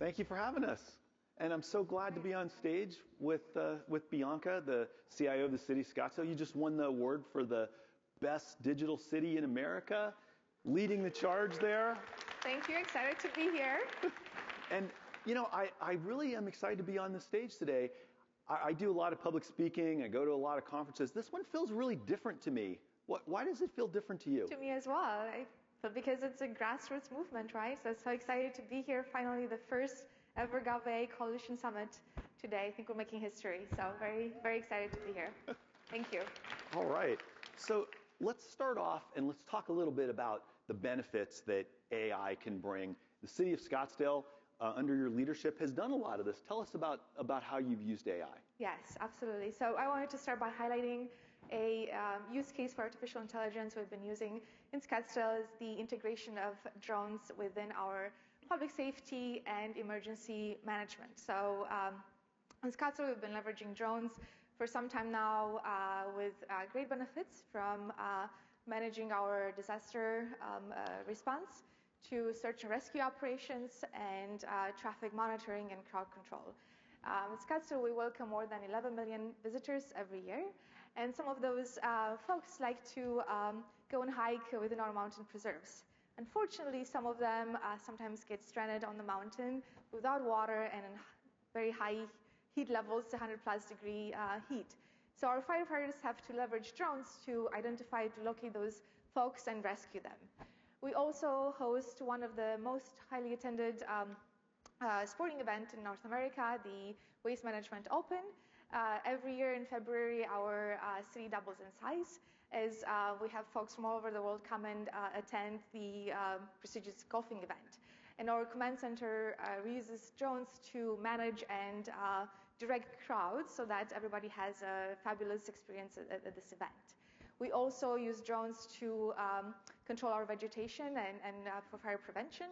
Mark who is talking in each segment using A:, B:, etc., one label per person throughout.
A: Thank you for having us. And I'm so glad to be on stage with Bianca, the CIO of the City of Scottsdale. You just won the award for the best digital city in America, leading the charge there.
B: Thank you. Excited to be here.
A: And, you know, I really am excited to be on the stage today. I do a lot of public speaking. I go to a lot of conferences. This one feels really different to me. Why does it feel different to you?
B: To me as well. But because it's a grassroots movement, right? So excited to be here. Finally, the first ever GovAI Coalition Summit today. I think we're making history. So very, very excited to be here. Thank you.
A: All right. So let's start off and let's talk a little bit about the benefits that AI can bring. The City of Scottsdale, under your leadership, has done a lot of this. Tell us about how you've used AI.
B: Yes, absolutely. So I wanted to start by highlighting a use case for artificial intelligence we've been using in Scottsdale is the integration of drones within our public safety and emergency management. So in Scottsdale, we've been leveraging drones for some time now with great benefits from managing our disaster response to search and rescue operations and traffic monitoring and crowd control. In Scottsdale, we welcome more than 11 million visitors every year. And some of those folks like to go and hike within our mountain preserves. Unfortunately, some of them sometimes get stranded on the mountain without water and in very high heat levels, 100+ degree heat. So our firefighters have to leverage drones to identify, to locate those folks and rescue them. We also host one of the most highly attended sporting event in North America, the Waste Management Open. Every year in February, our city doubles in size as we have folks from all over the world come and attend the prestigious golfing event. And our command center uses drones to manage and direct crowds so that everybody has a fabulous experience at this event. We also use drones to control our vegetation and for fire prevention.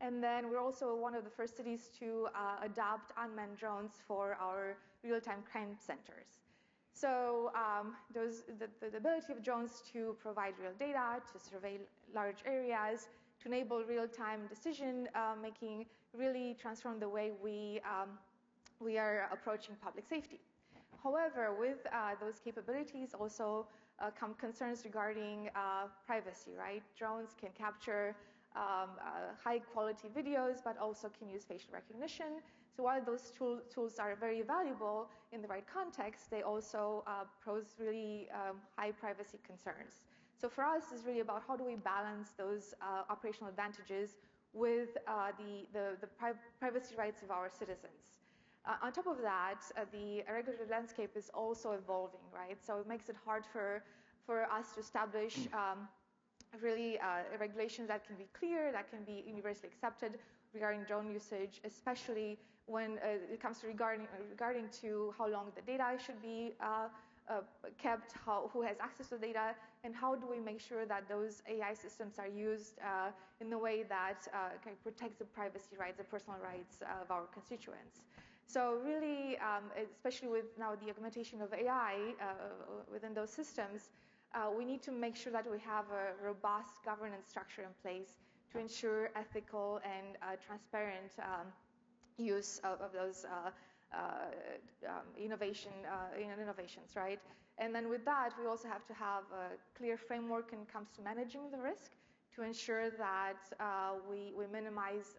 B: And then we're also one of the first cities to adopt unmanned drones for our real-time crime centers. So the ability of drones to provide real data, to survey large areas, to enable real-time decision making, really transform the way we are approaching public safety. However, with those capabilities also come concerns regarding privacy, right? Drones can capture high-quality videos, but also can use facial recognition. So while those tools are very valuable in the right context, they also pose really high privacy concerns. So for us, it's really about how do we balance those operational advantages with the privacy rights of our citizens. On top of that, the regulatory landscape is also evolving, right? So it makes it hard for us to establish really regulations that can be clear, that can be universally accepted regarding drone usage, especially when it comes to regarding to how long the data should be kept, who has access to the data, and how do we make sure that those AI systems are used in a way that protects the privacy rights, the personal rights of our constituents. So really, especially with now the augmentation of AI within those systems, we need to make sure that we have a robust governance structure in place to ensure ethical and transparent use of those innovations, right? And then with that, we also have to have a clear framework when it comes to managing the risk to ensure that we minimize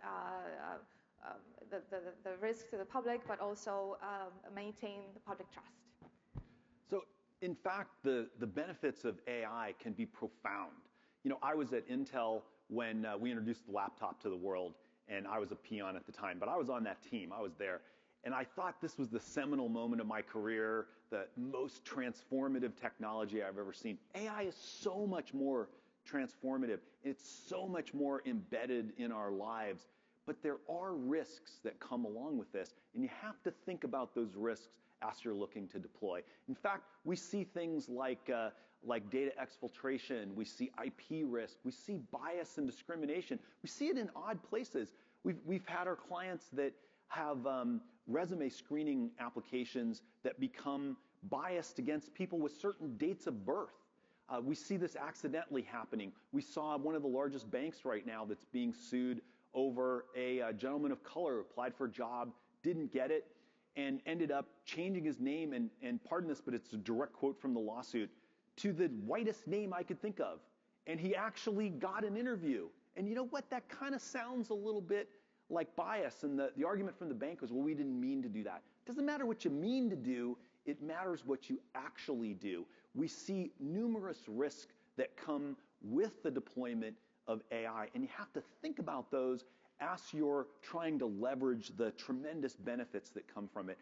B: the risk to the public, but also maintain the public trust.
A: So, in fact, the benefits of AI can be profound. You know, I was at Intel when we introduced the laptop to the world, and I was a peon at the time, but I was on that team. I was there. And I thought this was the seminal moment of my career, the most transformative technology I've ever seen. AI is so much more transformative. It's so much more embedded in our lives. But there are risks that come along with this, and you have to think about those risks as you're looking to deploy. In fact, we see things like data exfiltration, we see IP risk, we see bias and discrimination. We see it in odd places. We've had our clients that have resume screening applications that become biased against people with certain dates of birth. We see this accidentally happening. We saw one of the largest banks right now that's being sued over a gentleman of color who applied for a job, didn't get it, and ended up changing his name, and pardon this, but it's a direct quote from the lawsuit, to the whitest name I could think of. And he actually got an interview. And you know what? That kind of sounds a little bit like bias. And the argument from the bank was, well, we didn't mean to do that. It doesn't matter what you mean to do. It matters what you actually do. We see numerous risks that come with the deployment of AI, and you have to think about those as you're trying to leverage the tremendous benefits that come from it.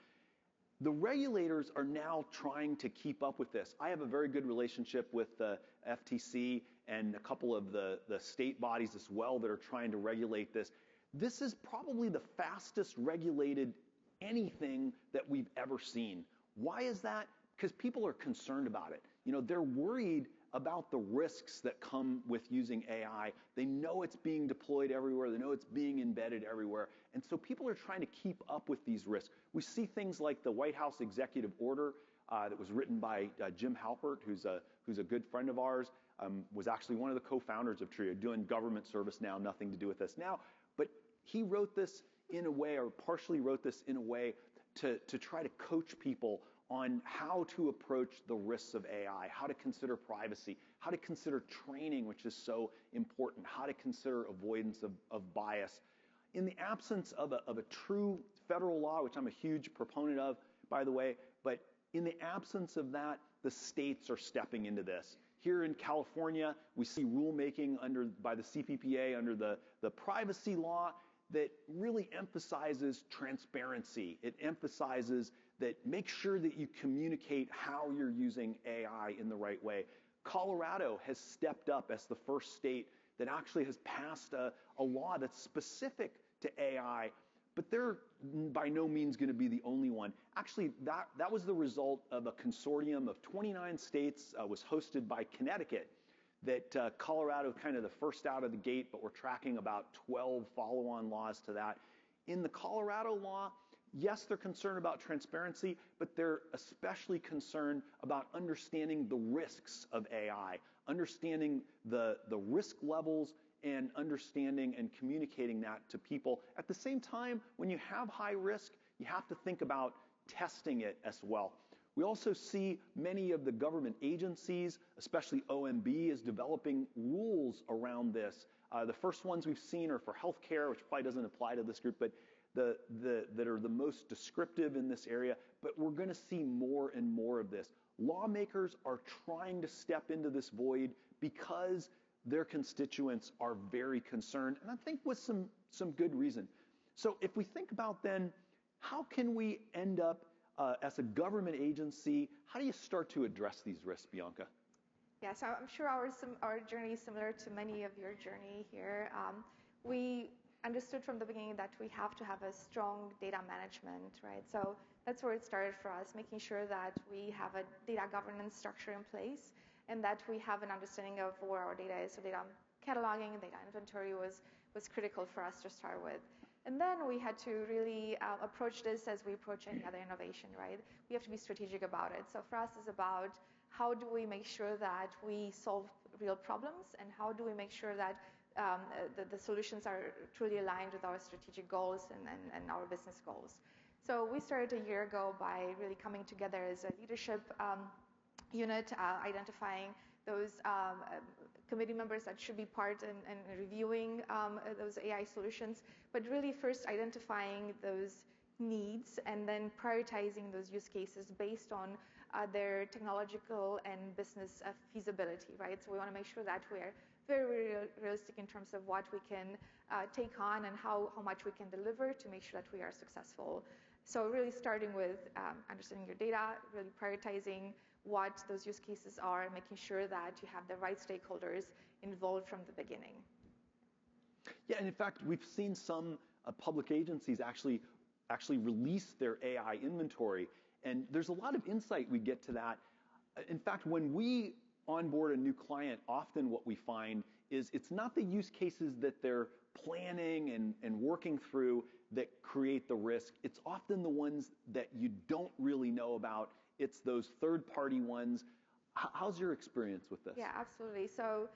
A: The regulators are now trying to keep up with this. I have a very good relationship with the FTC and a couple of the state bodies as well that are trying to regulate this. This is probably the fastest regulated anything that we've ever seen. Why is that? Because people are concerned about it. You know, they're worried about the risks that come with using AI. They know it's being deployed everywhere. They know it's being embedded everywhere. And so people are trying to keep up with these risks. We see things like the White House executive order that was written by Jim Halpert, who's a good friend of ours, was actually one of the co-founders of Truyo, doing government service now, nothing to do with this now. But he wrote this in a way, or partially wrote this in a way, to try to coach people on how to approach the risks of AI, how to consider privacy, how to consider training, which is so important, how to consider avoidance of bias. In the absence of a true federal law, which I'm a huge proponent of, by the way, but in the absence of that, the states are stepping into this. Here in California, we see rulemaking by the CPPA under the privacy law that really emphasizes transparency. It emphasizes that make sure that you communicate how you're using AI in the right way. Colorado has stepped up as the first state that actually has passed a law that's specific to AI, but they're by no means going to be the only one. Actually, that was the result of a consortium of 29 states, was hosted by Connecticut, that Colorado kind of the first out of the gate, but we're tracking about 12 follow-on laws to that. In the Colorado law, yes, they're concerned about transparency, but they're especially concerned about understanding the risks of AI, understanding the risk levels, and understanding and communicating that to people. At the same time, when you have high risk, you have to think about testing it as well. We also see many of the government agencies, especially OMB, is developing rules around this. The first ones we've seen are for healthcare, which probably doesn't apply to this group, but that are the most descriptive in this area. But we're going to see more and more of this. Lawmakers are trying to step into this void because their constituents are very concerned, and I think with some good reason. So if we think about then, how can we end up as a government agency, how do you start to address these risks, Bianca?
B: Yeah, so I'm sure our journey is similar to many of your journey here. We understood from the beginning that we have to have a strong data management, right? So that's where it started for us, making sure that we have a data governance structure in place and that we have an understanding of where our data is. So data cataloging and data inventory was critical for us to start with. And then we had to really approach this as we approach any other innovation, right? We have to be strategic about it. So for us, it's about how do we make sure that we solve real problems, and how do we make sure that the solutions are truly aligned with our strategic goals and our business goals. So we started a year ago by really coming together as a leadership unit, identifying those committee members that should be part and reviewing those AI solutions, but really first identifying those needs and then prioritizing those use cases based on their technological and business feasibility, right? So we want to make sure that we are very, very realistic in terms of what we can take on and how much we can deliver to make sure that we are successful. So really starting with understanding your data, really prioritizing what those use cases are, and making sure that you have the right stakeholders involved from the beginning.
A: Yeah, and in fact, we've seen some public agencies actually release their AI inventory, and there's a lot of insight we get to that. In fact, when we onboard a new client, often what we find is it's not the use cases that they're planning and working through that create the risk. It's often the ones that you don't really know about. It's those third-party ones. How's your experience with this?
B: Yeah, absolutely. So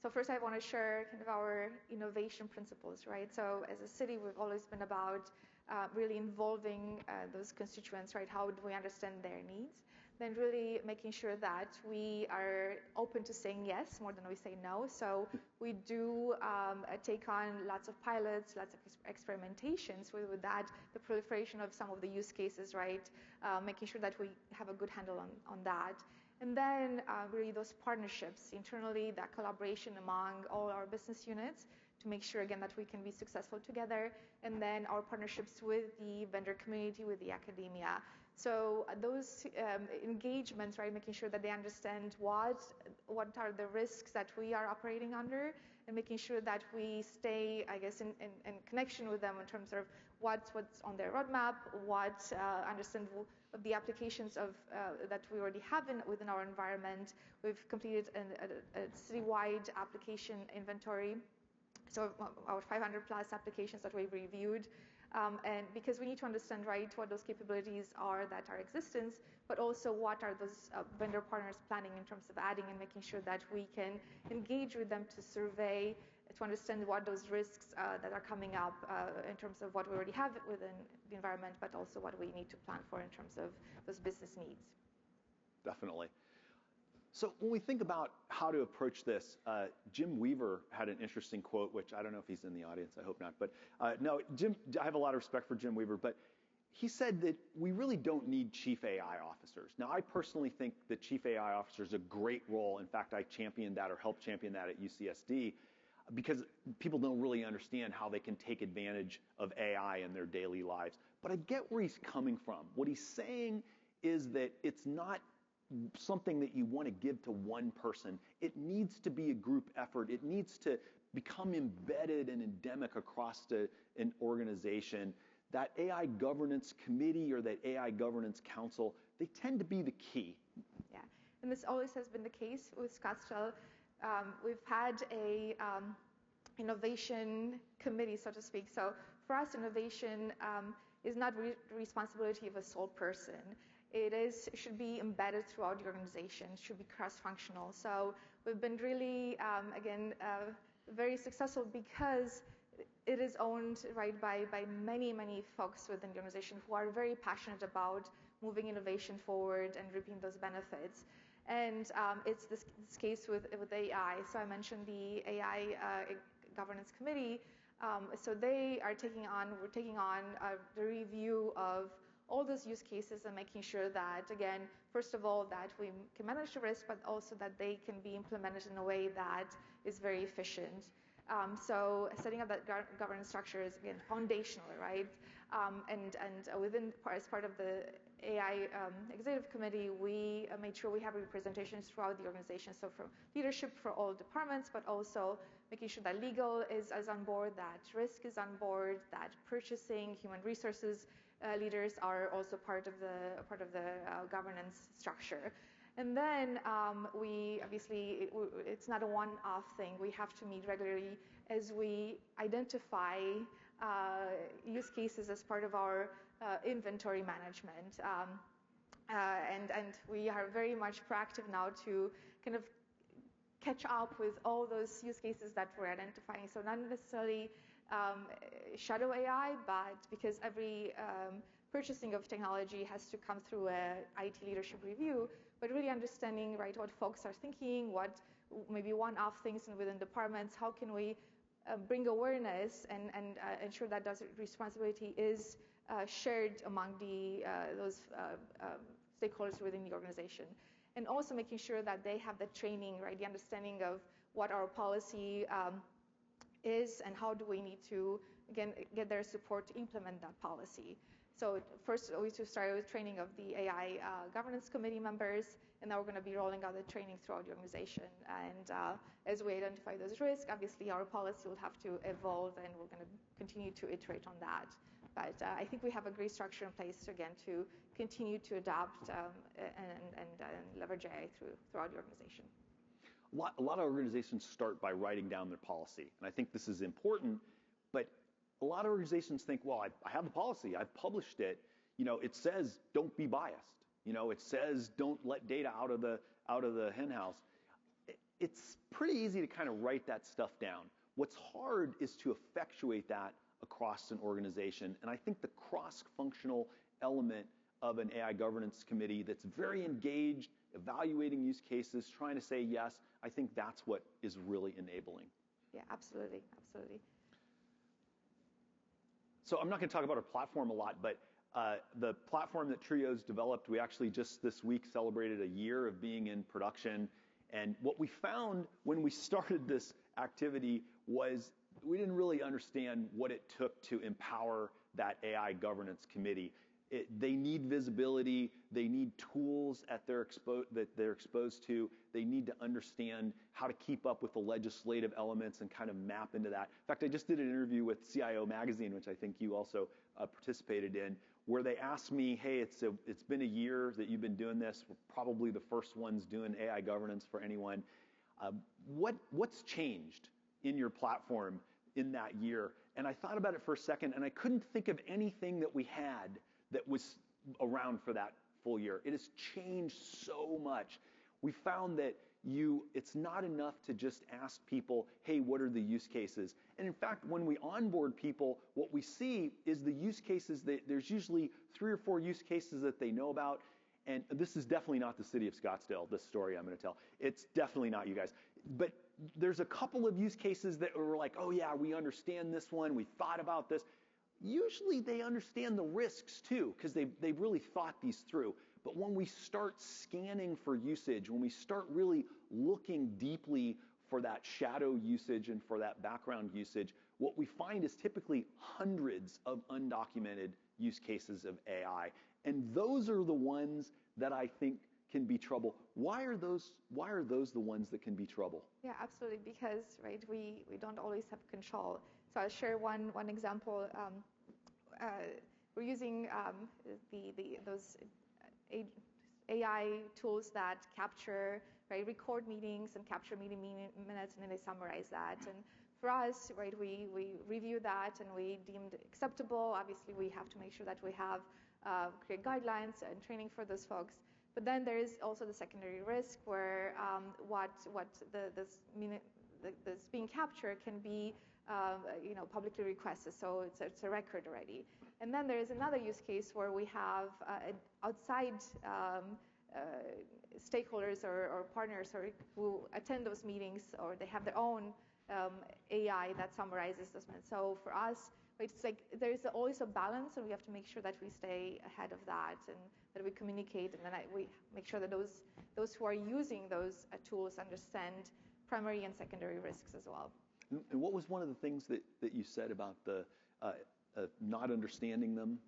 B: So first I want to share kind of our innovation principles, right? So as a city, we've always been about really involving those constituents, right? How do we understand their needs? Then really making sure that we are open to saying yes more than we say no. So we do take on lots of pilots, lots of experimentations with that, the proliferation of some of the use cases, right? Making sure that we have a good handle on that. And then really those partnerships internally, that collaboration among all our business units to make sure, again, that we can be successful together. And then our partnerships with the vendor community, with the academia. So those engagements, right, making sure that they understand what are the risks that we are operating under, and making sure that we stay, I guess, in connection with them in terms of what's on their roadmap, understand the applications of that we already have within our environment. We've completed a citywide application inventory, so our 500 plus applications that we've reviewed. And because we need to understand, right, what those capabilities are that are existence, but also what are those vendor partners planning in terms of adding and making sure that we can engage with them to survey, to understand what those risks that are coming up in terms of what we already have within the environment, but also what we need to plan for in terms of those business needs.
A: Definitely. So when we think about how to approach this, Jim Weaver had an interesting quote, which I don't know if he's in the audience, I hope not. But no, I have a lot of respect for Jim Weaver, but he said that we really don't need chief AI officers. Now, I personally think that chief AI officer is a great role. In fact, I championed that or helped champion that at UCSD because people don't really understand how they can take advantage of AI in their daily lives. But I get where he's coming from. What he's saying is that it's not something that you want to give to one person. It needs to be a group effort. It needs to become embedded and endemic across an organization. That AI governance committee or that AI governance council, they tend to be the key.
B: Yeah, and this always has been the case with Scottsdale. We've had a innovation committee, so to speak. So for us, innovation is not the responsibility of a sole person. It should be embedded throughout the organization, should be cross-functional. So we've been really, very successful because it is owned, right, by many, many folks within the organization who are very passionate about moving innovation forward and reaping those benefits. And it's this case with AI. So I mentioned the AI governance committee. So we're taking on the review of all those use cases and making sure that, again, first of all, that we can manage the risk, but also that they can be implemented in a way that is very efficient. So setting up that governance structure is, again, foundational, right? And as part of the AI executive committee, we made sure we have representations throughout the organization. So from leadership for all departments, but also making sure that legal is on board, that risk is on board, that purchasing, human resources leaders are also part of the governance structure. And then it's not a one-off thing. We have to meet regularly as we identify use cases as part of our inventory management. And we are very much proactive now to kind of catch up with all those use cases that we're identifying. So not necessarily shadow AI, but because every purchasing of technology has to come through a IT leadership review, but really understanding, right, what folks are thinking, what maybe one-off things within departments, how can we bring awareness and ensure that that responsibility is shared among those stakeholders within the organization. And also making sure that they have the training, right, the understanding of what our policy is and how do we need to, again, get their support to implement that policy. So first, we started with training of the AI governance committee members, and now we're going to be rolling out the training throughout the organization. And as we identify those risks, obviously our policy will have to evolve, and we're going to continue to iterate on that. But I think we have a great structure in place, again, to continue to adopt and leverage AI throughout the organization.
A: A lot of organizations start by writing down their policy, and I think this is important, but a lot of organizations think, well, I have the policy, I've published it, it says don't be biased, it says don't let data out of the hen house. it's pretty easy to kind of write that stuff down. What's hard is to effectuate that across an organization. And I think the cross-functional element of an AI governance committee that's very engaged, evaluating use cases, trying to say yes, I think that's what is really enabling.
B: Yeah, absolutely, absolutely.
A: So I'm not going to talk about our platform a lot, but the platform that Truyo's developed, we actually just this week celebrated a year of being in production. And what we found when we started this activity was we didn't really understand what it took to empower that AI governance committee. They need visibility. They need tools that they're exposed to. They need to understand how to keep up with the legislative elements and kind of map into that. In fact, I just did an interview with CIO Magazine, which I think you also participated in, where they asked me, hey, it's been a year that you've been doing this. We're probably the first ones doing AI governance for anyone. What's changed in your platform in that year? And I thought about it for a second, and I couldn't think of anything that we had that was around for that full year. It has changed so much. We found that it's not enough to just ask people, hey, what are the use cases? And in fact, when we onboard people, what we see is the use cases, there's usually 3 or 4 use cases that they know about. And this is definitely not the City of Scottsdale, this story I'm going to tell. It's definitely not you guys. But there's a couple of use cases that were like, oh yeah, we understand this one. We thought about this. Usually they understand the risks too, because they've really thought these through. But when we start scanning for usage, when we start really looking deeply for that shadow usage and for that background usage, what we find is typically hundreds of undocumented use cases of AI. And those are the ones that I think can be trouble. Why are those the ones that can be trouble?
B: Yeah, absolutely, because right, we don't always have control. So I'll share one example. We're using those AI tools that capture, right, record meetings and capture meeting minutes, and then they summarize that. And for us, right, we review that and we deemed acceptable. Obviously, we have to make sure that we have create guidelines and training for those folks. But then there is also the secondary risk where this being captured can be publicly requested, so it's a record already. And then there is another use case where we have outside stakeholders or partners who attend those meetings, or they have their own AI that summarizes those minutes. So for us, it's like there's always a balance, and we have to make sure that we stay ahead of that and that we communicate, and then we make sure that those who are using those tools understand primary and secondary risks as well.
A: And what was one of the things that you said about the not understanding them?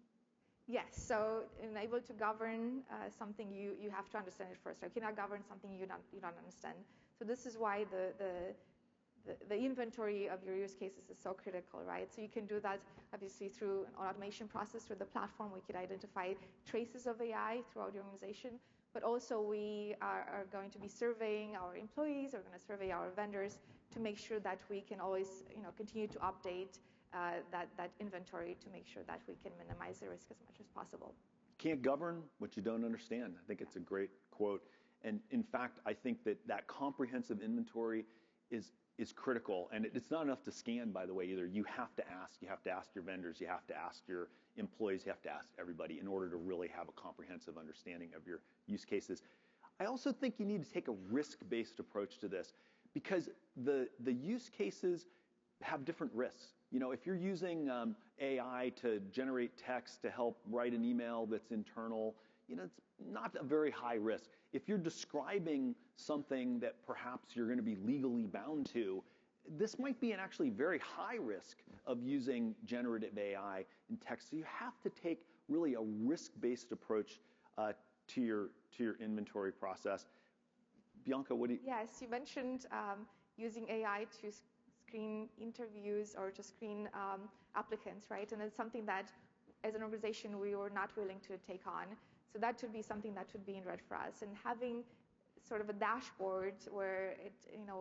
B: Yes, so in able to govern something, you have to understand it first. You cannot govern something you don't understand. So this is why the inventory of your use cases is so critical, right? So you can do that obviously through an automation process through the platform. We could identify traces of AI throughout the organization, but also we are going to be surveying our employees. We're going to survey our vendors to make sure that we can always, continue to update that inventory to make sure that we can minimize the risk as much as possible.
A: Can't govern what you don't understand. I think it's a great quote. And in fact, I think that comprehensive inventory is critical. And it's not enough to scan, by the way, either. You have to ask. You have to ask your vendors. You have to ask your employees. You have to ask everybody in order to really have a comprehensive understanding of your use cases. I also think you need to take a risk-based approach to this, because the use cases have different risks. If you're using AI to generate text to help write an email that's internal, it's not a very high risk. If you're describing something that perhaps you're going to be legally bound to, this might be an actually very high risk of using generative AI in text. So you have to take really a risk-based approach to your inventory process. Bianca, what do you?
B: Yes, you mentioned using AI to screen interviews or to screen applicants, right? And it's something that, as an organization, we were not willing to take on. So that would be something that would be in red for us. And having sort of a dashboard where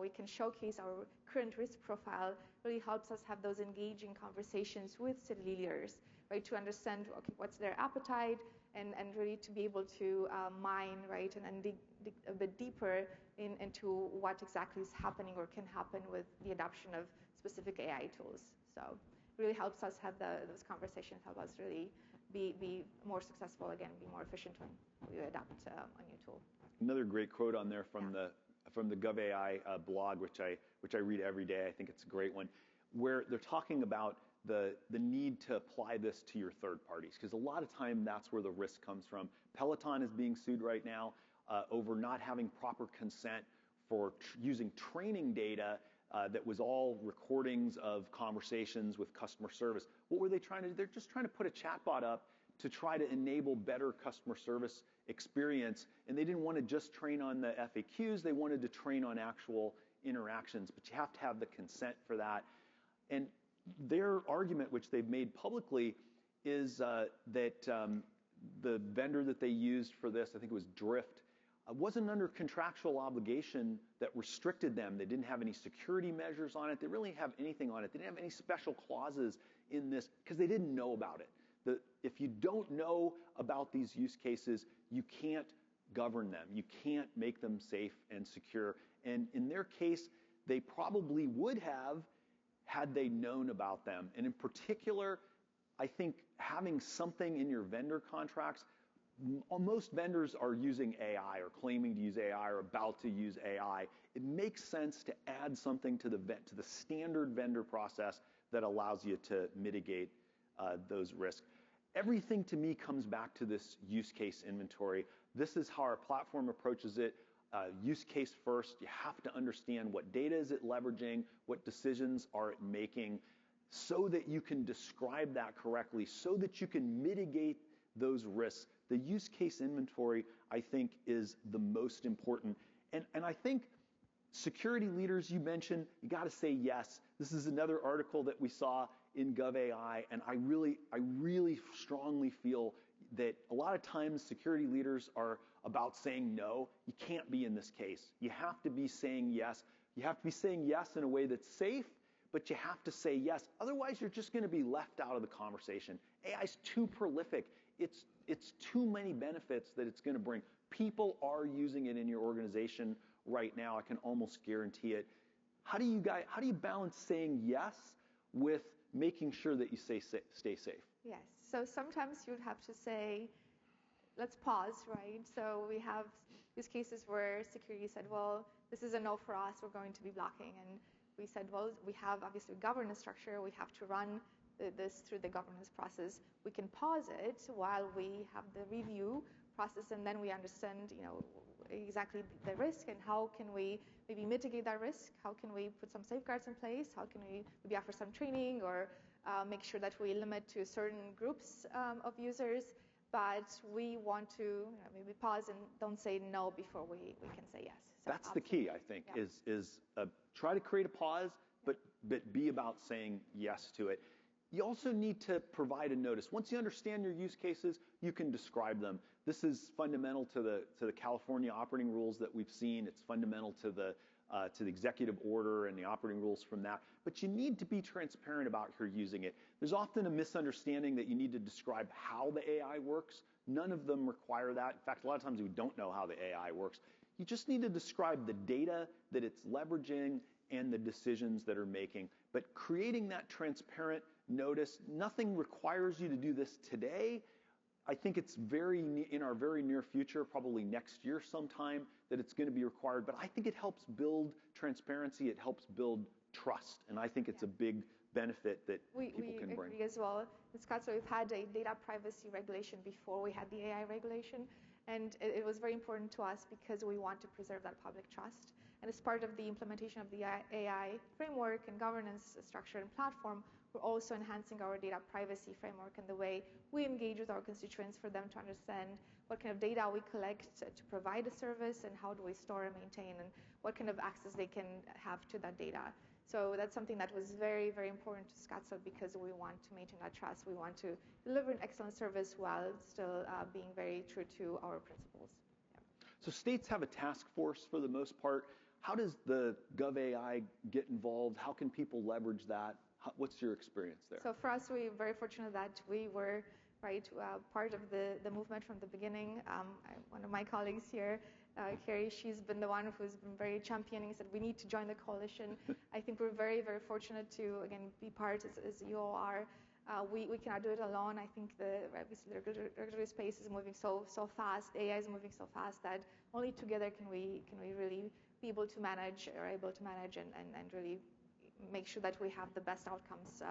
B: we can showcase our current risk profile really helps us have those engaging conversations with city leaders, right, to understand, okay, what's their appetite, and really to be able to mine, right, and dig a bit deeper into what exactly is happening or can happen with the adoption of specific AI tools. So it really helps us have those conversations, help us really be more successful, again, be more efficient when we adopt a new tool.
A: Another great quote on there from the GovAI blog, which I read every day. I think it's a great one, where they're talking about the need to apply this to your third parties, because a lot of time that's where the risk comes from. Peloton is being sued right now over not having proper consent for using training data that was all recordings of conversations with customer service. What were they trying to do? They're just trying to put a chatbot up to try to enable better customer service experience, and they didn't want to just train on the FAQs, they wanted to train on actual interactions, but you have to have the consent for that. And their argument, which they've made publicly, is that the vendor that they used for this, I think it was Drift, wasn't under contractual obligation that restricted them. They didn't have any security measures on it. They really didn't have anything on it. They didn't have any special clauses in this because they didn't know about it. If you don't know about these use cases, you can't govern them. You can't make them safe and secure. And in their case, they probably would have had they known about them. And in particular, I think having something in your vendor contracts, most vendors are using AI or claiming to use AI or about to use AI. It makes sense to add something to the standard vendor process that allows you to mitigate those risks. Everything to me comes back to this use case inventory. This is how our platform approaches it. Use case first. You have to understand what data is it leveraging, what decisions are it making, so that you can describe that correctly, so that you can mitigate those risks. The use case inventory, I think, is the most important. And I think security leaders, you mentioned, you got to say yes. This is another article that we saw in GovAI, and I really strongly feel that a lot of times security leaders are about saying no. You can't be in this case. You have to be saying yes. You have to be saying yes in a way that's safe, but you have to say yes. Otherwise, you're just going to be left out of the conversation. AI is too prolific. It's too many benefits that it's going to bring. People are using it in your organization right now. I can almost guarantee it. How do you balance saying yes with making sure that you stay safe?
B: Yes. So sometimes you'd have to say, let's pause, right? So we have these cases where security said, well, this is a no for us. We're going to be blocking. And we said, well, we have obviously governance structure. We have to run this through the governance process. We can pause it while we have the review process, and then we understand, exactly the risk and how can we maybe mitigate that risk. How can we put some safeguards in place? How can we maybe offer some training or make sure that we limit to certain groups of users? But we want to maybe pause and don't say no before we can say yes. So
A: that's the key, I think, yeah. is try to create a pause, but be about saying yes to it. You also need to provide a notice. Once you understand your use cases, you can describe them. This is fundamental to the California operating rules that we've seen. It's fundamental to the executive order and the operating rules from that. But you need to be transparent about who you're using it. There's often a misunderstanding that you need to describe how the AI works. None of them require that. In fact, a lot of times we don't know how the AI works. You just need to describe the data that it's leveraging and the decisions that are making. But creating that transparent notice, nothing requires you to do this today. I think it's in our very near future, probably next year sometime, that it's going to be required. But I think it helps build transparency. It helps build trust. And I think it's a big benefit that people can bring.
B: We agree as well. In Scottsdale, we've had a data privacy regulation before we had the AI regulation. And it was very important to us because we want to preserve that public trust. And as part of the implementation of the AI framework and governance structure and platform, we're also enhancing our data privacy framework and the way we engage with our constituents for them to understand what kind of data we collect to provide a service and how do we store and maintain and what kind of access they can have to that data. So that's something that was very, very important to Scottsdale because we want to maintain that trust. We want to deliver an excellent service while still being very true to our principles. Yeah.
A: So states have a task force for the most part. How does the GovAI get involved? How can people leverage that? What's your experience there?
B: So for us, we're very fortunate that we were part of the movement from the beginning. One of my colleagues here, Carrie, she's been the one who's been very championing, said we need to join the coalition. I think we're very, very fortunate to, again, be part as you all are. We cannot do it alone. I think the regulatory space is moving so fast. AI is moving so fast that only together can we really be able to manage and really make sure that we have the best outcomes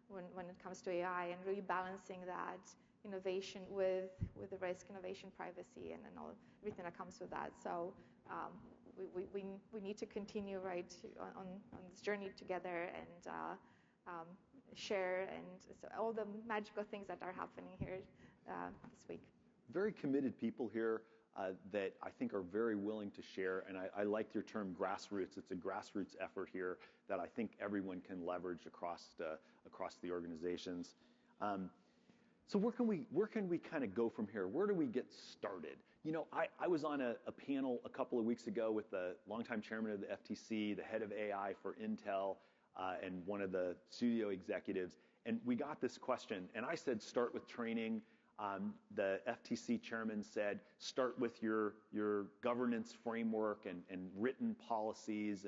B: when it comes to AI, and really balancing that innovation with the risk, innovation, privacy, and everything that comes with that. So we need to continue on this journey together and share and so all the magical things that are happening here this week.
A: Very committed people here that I think are very willing to share, and I like your term grassroots. It's a grassroots effort here that I think everyone can leverage across the organizations. So where can we kind of go from here? Where do we get started? I was on a panel a couple of weeks ago with the longtime chairman of the FTC, the head of AI for Intel, and one of the studio executives, and we got this question, and I said start with training. The FTC chairman said start with your governance framework and written policies,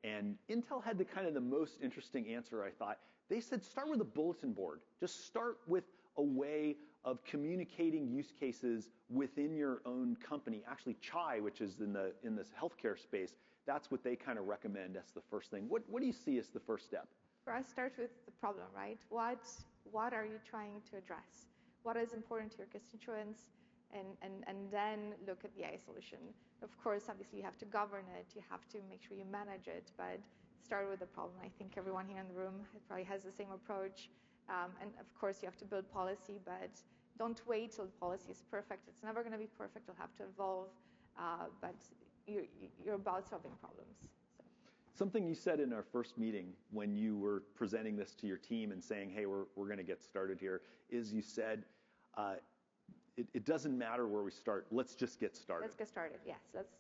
A: and Intel had the most interesting answer, I thought. They said start with a bulletin board. Just start with a way of communicating use cases within your own company. Actually, Chai, which is in this healthcare space, that's what they kind of recommend as the first thing. What do you see as the first step?
B: For us, start with the problem, right? What are you trying to address? What is important to your constituents? And then look at the AI solution. Of course, obviously, you have to govern it. You have to make sure you manage it, but start with the problem. I think everyone here in the room probably has the same approach. And of course, you have to build policy, but don't wait till the policy is perfect. It's never going to be perfect. You'll have to evolve, but you're about solving problems. So.
A: Something you said in our first meeting when you were presenting this to your team and saying, hey, we're going to get started here, is you said, it doesn't matter where we start. Let's just get started.
B: Let's get started, yes. Let's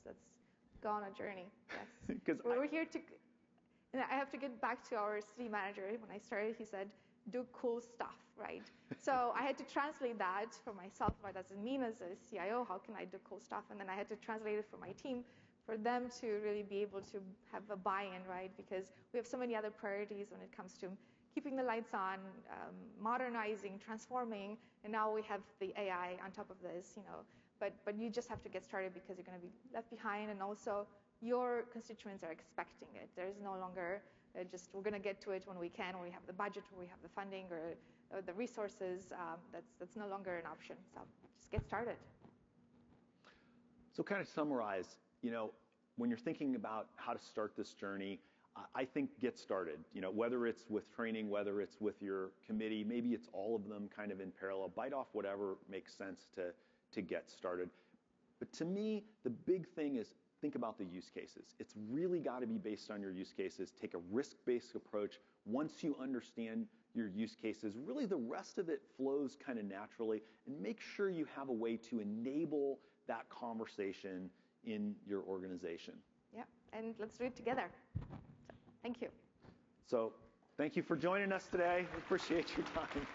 B: go on a journey, yes. We're here to... And I have to get back to our city manager. When I started, he said, do cool stuff, right? So I had to translate that for myself. What does it mean as a CIO? How can I do cool stuff? And then I had to translate it for my team, for them to really be able to have a buy-in, right? Because we have so many other priorities when it comes to keeping the lights on, modernizing, transforming, and now we have the AI on top of this, But you just have to get started because you're going to be left behind, and also your constituents are expecting it. There's no longer we're going to get to it when we can, when we have the budget, when we have the funding or the resources. That's no longer an option. So just get started.
A: So kind of summarize, when you're thinking about how to start this journey, I think get started. Whether it's with training, whether it's with your committee, maybe it's all of them kind of in parallel. Bite off whatever makes sense to get started. But to me, the big thing is think about the use cases. It's really got to be based on your use cases. Take a risk-based approach. Once you understand your use cases, really the rest of it flows kind of naturally, and make sure you have a way to enable that conversation in your organization.
B: Yeah, and let's do it together. So, thank you.
A: So, thank you for joining us today. We appreciate your time.